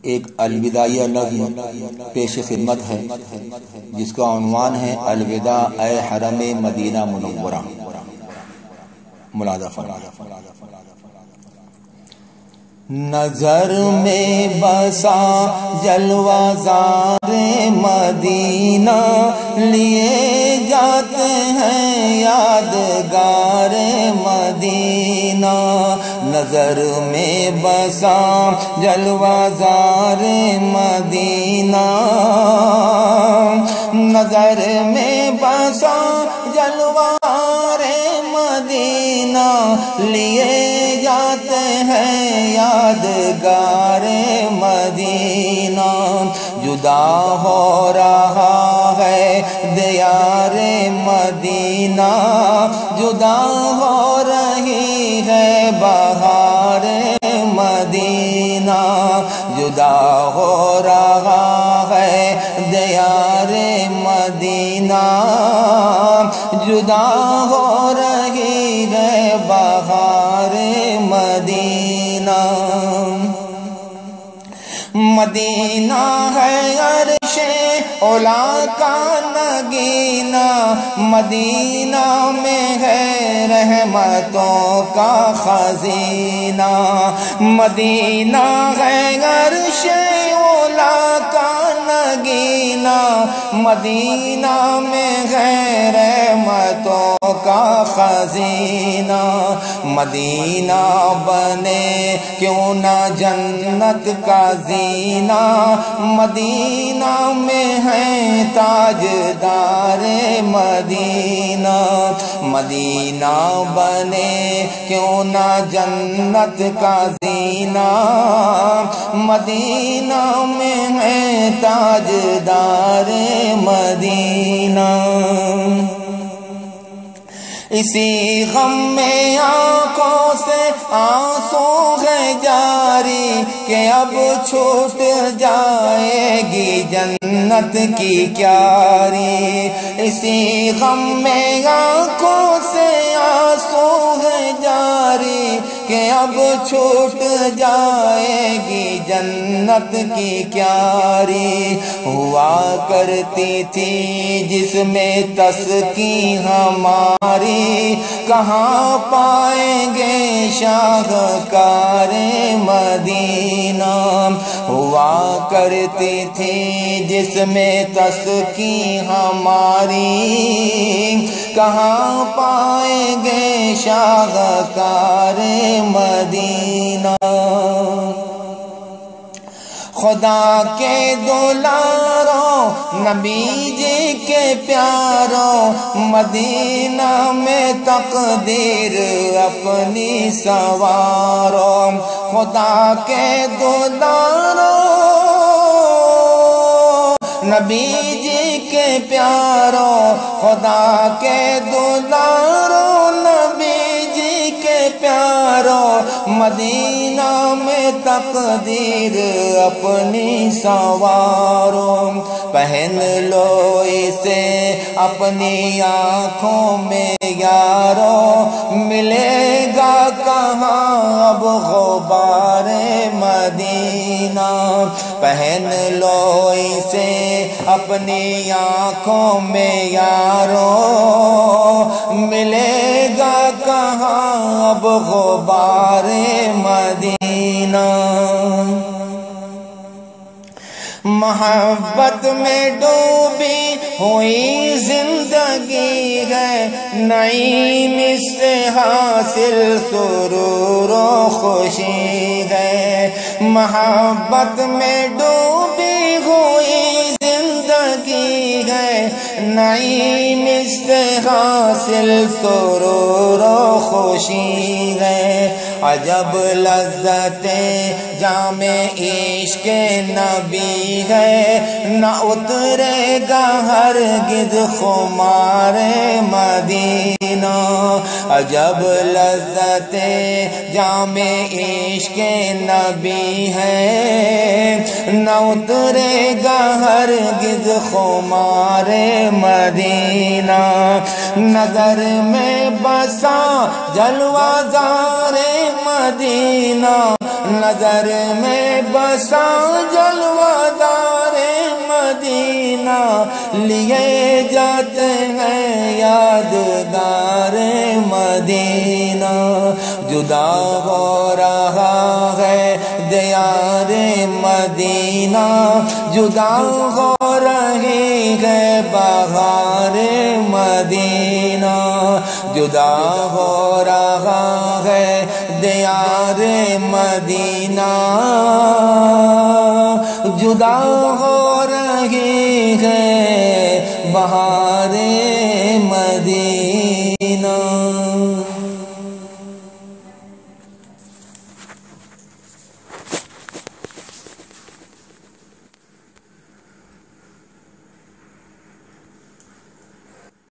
ایک الوداعیہ نظم پیش خدمت ہے جس کا عنوان ہے الوداع اے حرم مدینہ منورہ۔ ملاحظہ فرمائیں۔ نظر میں بسا جلوہ زار مدینہ، لیے جاتے ہیں یادگار مدینہ۔ نظر میں بسا جلوہ زار مدینہ، نظر میں بسا جلوہ زار مدینہ، لیے جاتے ہیں یادگار مدینہ۔ جدا ہو رہا ہے دیار مدینہ، جدا ہو رہی ہے بہار مدینہ، جدا ہو رہا ہے دیار مدینہ، جدا ہو رہی ہے بہار مدینہ۔ مدینہ ہے عرش اولا کا نگینہ، مدینہ میں ہے رحمتوں کا خزینہ، مدینہ ہے عرش اولا کا نگینہ، مدینہ میں ہے رحمتوں کا خزینہ۔ مدینہ بنے کیوں نہ جنت کا زینہ، مدینہ میں ہے تاجدار مدینہ، مدینہ بنے کیوں نہ جنت کا زینہ، مدینہ میں ہے تاجدار مدینہ۔ اسی غم میں آنکھوں سے آنسو ہے جاری کہ اب چھوٹ جائے گی جنت کی کیاری، اسی غم میں آنکھوں سے آنسو ہے جاری کہ اب چھوٹ جائے گی جنت کی کیاری۔ ہوا کرتی تھی جس میں تسکین ہماری، کہاں پائیں گے شاہکار مدینہ۔ ہوا کرتی تھی جس میں تسکین ہماری، کہاں پائیں گے شاہکار مدینہ۔ خدا کے دلاروں نبی جی کے پیاروں، مدینہ میں تقدیر اپنی سوارو۔ خدا کے دلاروں نبی جی کے پیاروں، خدا کے دلاروں نبی جی کے پیاروں، مدینہ میں تقدیر اپنی سوارو۔ پہن لو اسے اپنی آنکھوں میں یارو، ملے گا کہاں اب غبار مدینہ۔ پہن لو اسے اپنی آنکھوں میں یارو، ملے گا کہاں اب غبار مدینہ۔ محبت میں ڈوبی ہوئی زندگی ہے، نعیم اس سے حاصل سرور و خوشی ہے۔ محبت میں ڈوبی ہوئی زندگی ہے، نعیم اس سے حاصل سرور و خوشی ہے۔ عجب لذت جام عشق نبی ہے، نہ اترے گا ہرگز خمار مدینہ۔ عجب لذت جام عشق نبی ہے، نہ اترے گا ہرگز خمار مدینہ۔ نظر میں بسا جلوہ زار مدینہ، نظر میں بسا جلوہ-دار مدینہ، لیے جاتے ہیں یادگار مدینہ، جدا ہو رہا ہے دیار مدینہ، جدا ہو رہی ہے بہار مدینہ، جدا ہو رہا ہے دیار مدینہ، جدا ہو رہی ہے بہار